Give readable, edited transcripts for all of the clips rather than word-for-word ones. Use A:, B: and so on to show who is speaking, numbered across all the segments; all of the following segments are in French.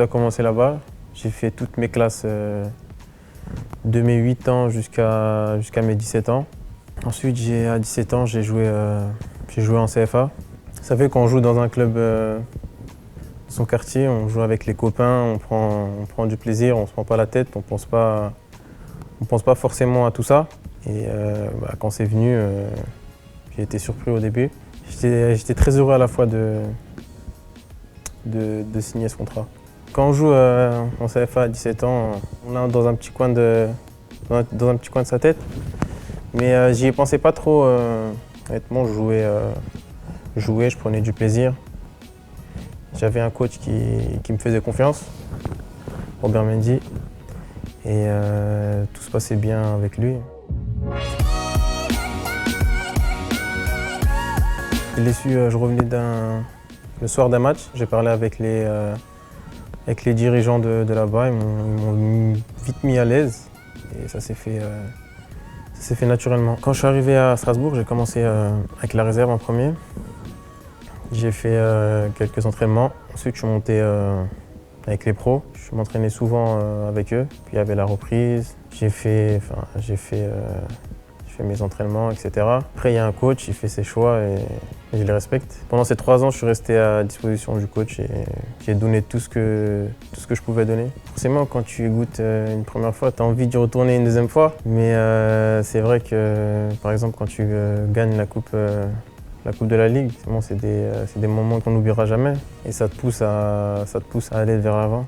A: foot a commencé là-bas. J'ai fait toutes mes classes de mes 8 ans jusqu'à mes 17 ans. Ensuite, à 17 ans, j'ai joué en CFA. Vous savez, quand on joue dans un club de son quartier, on joue avec les copains, on prend du plaisir, on ne se prend pas la tête, on pense pas forcément à tout ça. Et quand c'est venu, j'ai été surpris au début. J'étais très heureux à la fois de signer ce contrat. Quand on joue en CFA à 17 ans, on est dans un petit coin de sa tête. Mais j'y pensais pas trop. Honnêtement, je jouais, je prenais du plaisir. J'avais un coach qui me faisait confiance, Robert Mendy. Et tout se passait bien avec lui. Je revenais le soir d'un match, j'ai parlé avec les dirigeants de là-bas, ils m'ont vite mis à l'aise et ça s'est fait naturellement. Quand je suis arrivé à Strasbourg, j'ai commencé avec la réserve en premier. J'ai fait quelques entraînements, ensuite je suis monté avec les pros. Je m'entraînais souvent avec eux, puis il y avait la reprise, j'ai fait mes entraînements, etc. Après, il y a un coach, il fait ses choix et je les respecte. Pendant ces 3 ans, je suis resté à disposition du coach et j'ai donné tout ce que je pouvais donner. Forcément, quand tu goûtes une première fois, tu as envie d'y retourner une deuxième fois. Mais c'est vrai que, par exemple, quand tu gagnes la coupe de la Ligue, c'est des moments qu'on n'oubliera jamais et ça te pousse à aller vers l'avant.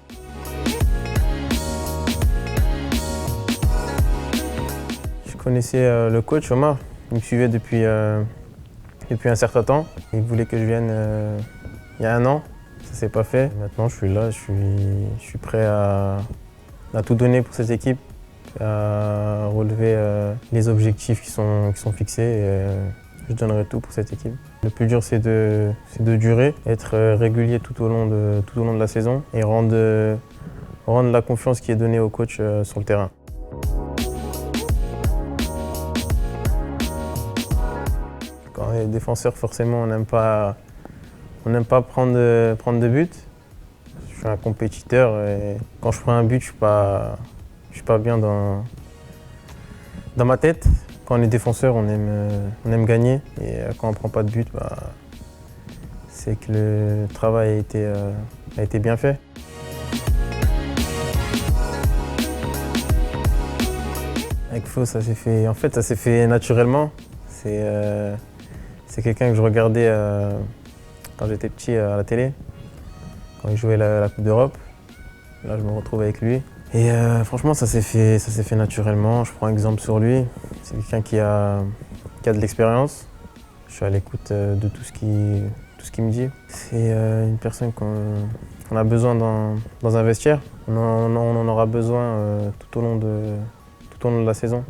A: Je connaissais le coach Omar, il me suivait depuis un certain temps. Il voulait que je vienne il y a 1 an, ça s'est pas fait. Maintenant je suis là, je suis prêt à tout donner pour cette équipe, à relever les objectifs qui sont fixés et je donnerai tout pour cette équipe. Le plus dur c'est de durer, être régulier tout au long de la saison et rendre la confiance qui est donnée au coach sur le terrain. Quand on est défenseur, forcément, on n'aime pas prendre de but. Je suis un compétiteur et quand je prends un but, je suis pas bien dans ma tête. Quand on est défenseur, on aime gagner et quand on ne prend pas de but, c'est que le travail a été bien fait. Avec Flo, ça s'est fait naturellement. C'est quelqu'un que je regardais quand j'étais petit à la télé, quand il jouait la Coupe d'Europe. Là, je me retrouve avec lui. Et franchement, ça s'est fait naturellement. Je prends exemple sur lui. C'est quelqu'un qui a de l'expérience. Je suis à l'écoute de tout ce qu'il me dit. C'est une personne qu'on a besoin dans un vestiaire. On en aura besoin tout au long de la saison.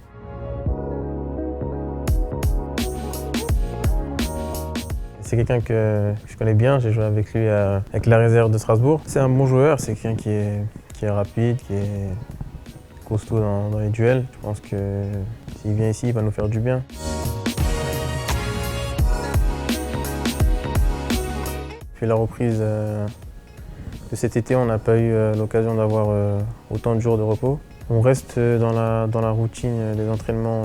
A: C'est quelqu'un que je connais bien, j'ai joué avec lui avec la réserve de Strasbourg. C'est un bon joueur, c'est quelqu'un qui est rapide, qui est costaud dans les duels. Je pense que s'il vient ici, il va nous faire du bien. Puis la reprise de cet été, on n'a pas eu l'occasion d'avoir autant de jours de repos. On reste dans la routine des entraînements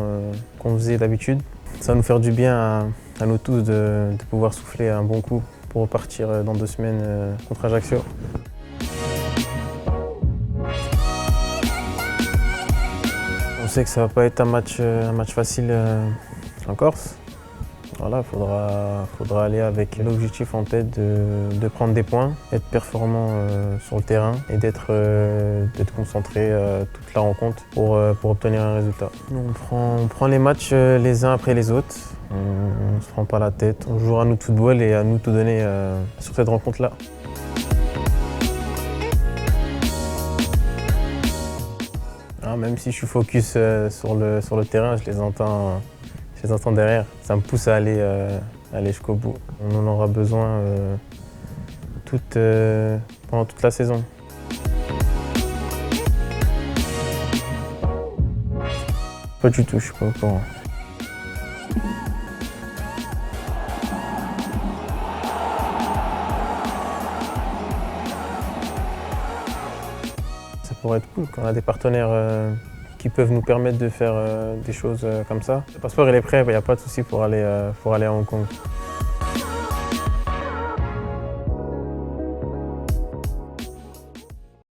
A: qu'on faisait d'habitude. Ça va nous faire du bien à nous tous de pouvoir souffler un bon coup pour repartir dans 2 semaines contre Ajaccio. On sait que ça ne va pas être un match facile en Corse. Voilà, faudra aller avec l'objectif en tête de prendre des points, être performant sur le terrain et d'être concentré toute la rencontre pour obtenir un résultat. On prend les matchs les uns après les autres, on ne se prend pas la tête, on joue à nous de football et à nous de tout donner sur cette rencontre-là. Même si je suis focus sur le terrain, je les entends derrière. Ça me pousse à aller jusqu'au bout. On en aura besoin pendant toute la saison. Pas du tout, je suis pas au courant. pourrait être cool quand on a des partenaires qui peuvent nous permettre de faire des choses comme ça. Le passeport il est prêt, il n'y a pas de souci pour aller à Hong Kong.